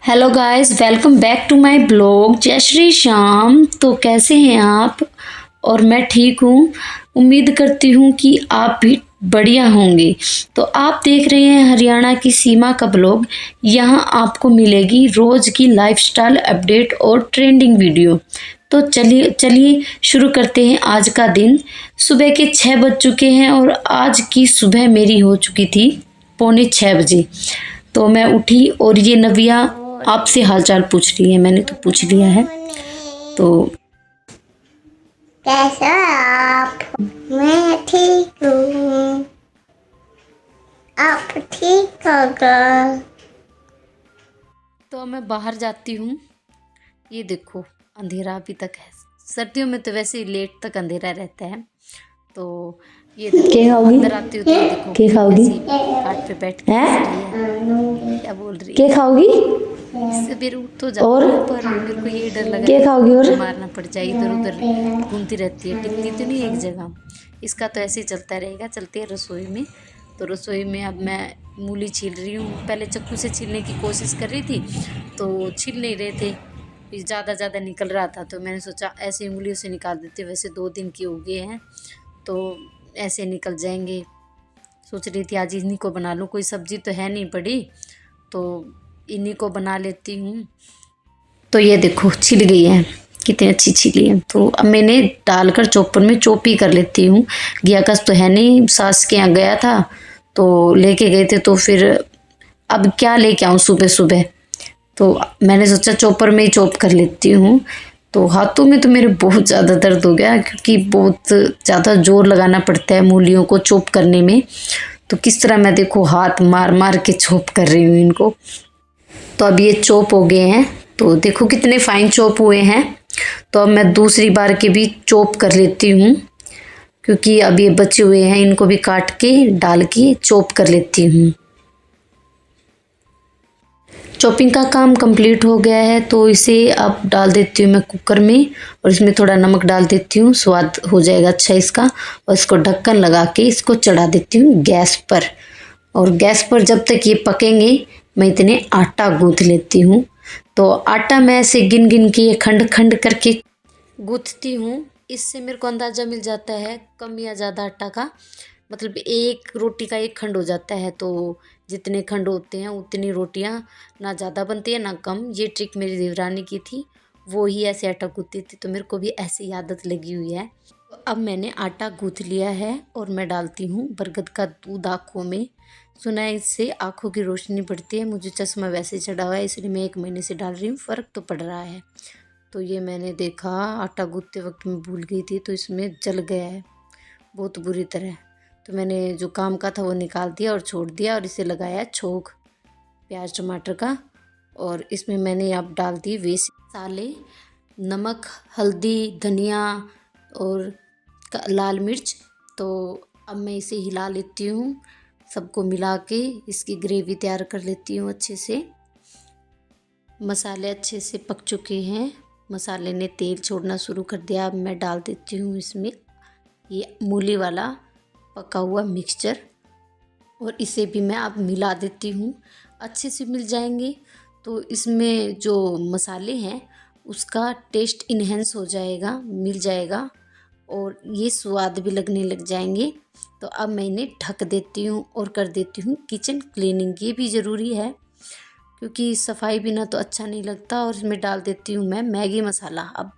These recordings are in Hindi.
Hello guys, welcome back to my blog. जय श्री श्याम। तो कैसे हैं आप? और मैं ठीक हूँ। उम्मीद करती हूँ कि आप भी बढ़िया होंगे। तो आप देख रहे हैं हरियाणा की सीमा का ब्लॉग। यहाँ आपको मिलेगी रोज़ की लाइफस्टाइल अपडेट और ट्रेंडिंग वीडियो। तो चलिए चलिए शुरू करते हैं आज का दिन। सुबह के 6 बज चुके हैं और आज की सुबह मेरी हो चुकी थी 5:45 बजे। तो मैं उठी और ये नविया आपसे हालचाल पूछ रही है। मैंने तो पूछ लिया है। तो कैसे हो आप? मैं ठीक हूँ। आप ठीक होगा? तो मैं बाहर जाती हूँ। ये देखो अंधेरा अभी तक है। सर्दियों में तो वैसे ही लेट तक अंधेरा रहता है। तो ये देखो अंदर आती हूँ तो ये देखो क्या खाओगी? खाट पे बैठ के हंस रही है। क्या बोल रही है? क्या खाओगी? इससे फिर उठ तो जाती और हूँ, पर मेरे को ये डर लग क्या रहा है खाओगी? और मारना पड़ जाए। इधर उधर घूमती रहती है, टिकती तो नहीं एक जगह। इसका तो ऐसे ही चलता रहेगा। चलती है रसोई में। तो रसोई में अब मैं मूली छील रही हूँ। पहले चाकू से छीलने की कोशिश कर रही थी तो छील नहीं रहे थे, ज़्यादा निकल रहा था। तो मैंने सोचा ऐसे उंगलियों से निकाल देते। वैसे 2 दिन के हो गए हैं तो ऐसे निकल जाएंगे। सोच रही थी आज इन्हीं को बना लूँ। कोई सब्जी तो है नहीं पड़ी तो इन्हीं को बना लेती हूँ। तो ये देखो छिल गई है, कितनी अच्छी छिली है। तो अब मैंने डालकर चॉपर में चॉप ही कर लेती हूँ। घिया कस तो है नहीं, सास के यहाँ गया था तो लेके गए थे। तो फिर अब क्या लेके आऊँ सुबह सुबह। तो मैंने सोचा चॉपर में ही चॉप कर लेती हूँ। तो हाथों में तो मेरे बहुत ज़्यादा दर्द हो गया, क्योंकि बहुत ज़्यादा जोर लगाना पड़ता है मूलियों को चॉप करने में। तो किस तरह मैं देखो हाथ मार मार के चॉप कर रही हूँ इनको। तो अब ये चॉप हो गए हैं। तो देखो कितने फाइन चॉप हुए हैं। तो अब मैं दूसरी बार के भी चॉप कर लेती हूँ, क्योंकि अब ये बचे हुए हैं, इनको भी काट के डाल के चॉप कर लेती हूँ। चॉपिंग का काम कंप्लीट हो गया है। तो इसे अब डाल देती हूँ मैं कुकर में, और इसमें थोड़ा नमक डाल देती हूँ, स्वाद हो जाएगा अच्छा इसका। और इसको ढक्कन लगा के इसको चढ़ा देती हूँ गैस पर। और गैस पर जब तक ये पकेंगे मैं इतने आटा गूँथ लेती हूँ। तो आटा मैं ऐसे गिन गिन के खंड खंड करके गूँथती हूँ। इससे मेरे को अंदाज़ा मिल जाता है कम या ज़्यादा आटा का। मतलब एक रोटी का एक खंड हो जाता है। तो जितने खंड होते हैं उतनी रोटियां, ना ज़्यादा बनती है ना कम। ये ट्रिक मेरी देवरानी की थी, वो ही ऐसे आटा गूँथती थी। तो मेरे को भी ऐसी आदत लगी हुई है। तो अब मैंने आटा गूँथ लिया है और मैं डालती हूँ बरगद का दूध आँखों में। सुना है इससे आँखों की रोशनी बढ़ती है। मुझे चश्मा वैसे चढ़ा हुआ है, इसलिए मैं 1 महीने से डाल रही हूँ। फ़र्क तो पड़ रहा है। तो ये मैंने देखा आटा गूँथते वक्त मैं भूल गई थी, तो इसमें जल गया है बहुत बुरी तरह। तो मैंने जो काम का था वो निकाल दिया और छोड़ दिया, और इसे लगाया छोंक प्याज टमाटर का। और इसमें मैंने अब डाल दी वेस्ट मसाले, नमक, हल्दी, धनिया और लाल मिर्च। तो अब मैं इसे हिला लेती हूँ, सबको मिला के इसकी ग्रेवी तैयार कर लेती हूँ अच्छे से। मसाले अच्छे से पक चुके हैं, मसाले ने तेल छोड़ना शुरू कर दिया। अब मैं डाल देती हूँ इसमें ये मूली वाला पका हुआ मिक्सचर, और इसे भी मैं अब मिला देती हूँ। अच्छे से मिल जाएंगे तो इसमें जो मसाले हैं उसका टेस्ट इन्हेंस हो जाएगा, मिल जाएगा, और ये स्वाद भी लगने लग जाएंगे। तो अब मैं इन्हें ढक देती हूँ और कर देती हूँ किचन क्लीनिंग। ये भी ज़रूरी है, क्योंकि सफाई बिना तो अच्छा नहीं लगता। और इसमें डाल देती हूँ मैं मैगी मसाला। अब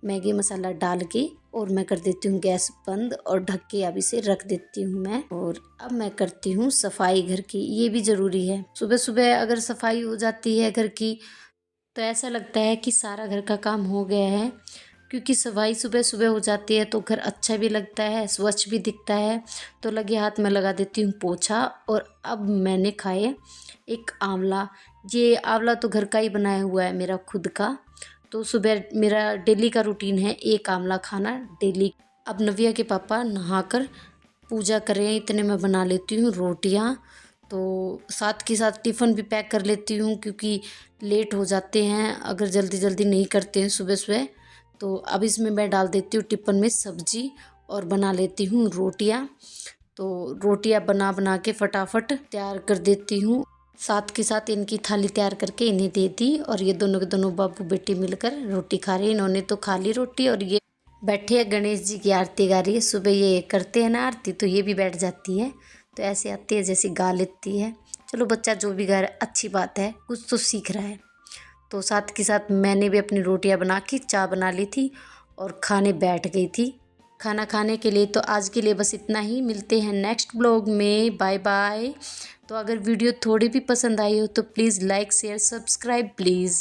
मैगी मसाला डाल के और मैं कर देती हूँ गैस बंद और ढक के अब इसे रख देती हूँ मैं। और अब मैं करती हूँ सफाई घर की। ये भी ज़रूरी है। सुबह सुबह अगर सफाई हो जाती है घर की तो ऐसा लगता है कि सारा घर का काम हो गया है, क्योंकि सफाई सुबह सुबह हो जाती है तो घर अच्छा भी लगता है, स्वच्छ भी दिखता है। तो लगे हाथ में लगा देती हूँ पोछा। और अब मैंने खाए एक आंवला। ये आंवला तो घर का ही बनाया हुआ है, मेरा खुद का। तो सुबह मेरा डेली का रूटीन है एक आंवला खाना डेली। अब नव्या के पापा नहाकर पूजा करें इतने में बना लेती हूँ रोटियाँ। तो साथ के साथ टिफ़िन भी पैक कर लेती हूँ, क्योंकि लेट हो जाते हैं अगर जल्दी जल्दी नहीं करते हैं सुबह सुबह। तो अब इसमें मैं डाल देती हूँ टिफ़िन में सब्जी और बना लेती हूँ रोटियाँ। तो रोटियाँ बना बना के फटाफट तैयार कर देती हूँ। साथ के साथ इनकी थाली तैयार करके इन्हें दे दी और ये दोनों के दोनों बाबू बेटी मिलकर रोटी खा रहे हैं। इन्होंने तो खा ली रोटी और ये बैठे हैं गणेश जी की आरती गा रही है। सुबह ये करते हैं ना आरती तो ये भी बैठ जाती है, तो ऐसे आती है जैसे गा लेती है। चलो बच्चा जो भी गा रहा है अच्छी बात है, कुछ तो सीख रहा है। तो साथ के साथ मैंने भी अपनी रोटियां बना के चाय बना ली थी और खाने बैठ गई थी। खाना खाने के लिए तो आज के लिए बस इतना ही। मिलते हैं नेक्स्ट ब्लॉग में। Bye bye. तो अगर वीडियो थोड़ी भी पसंद आई हो तो please like share subscribe please.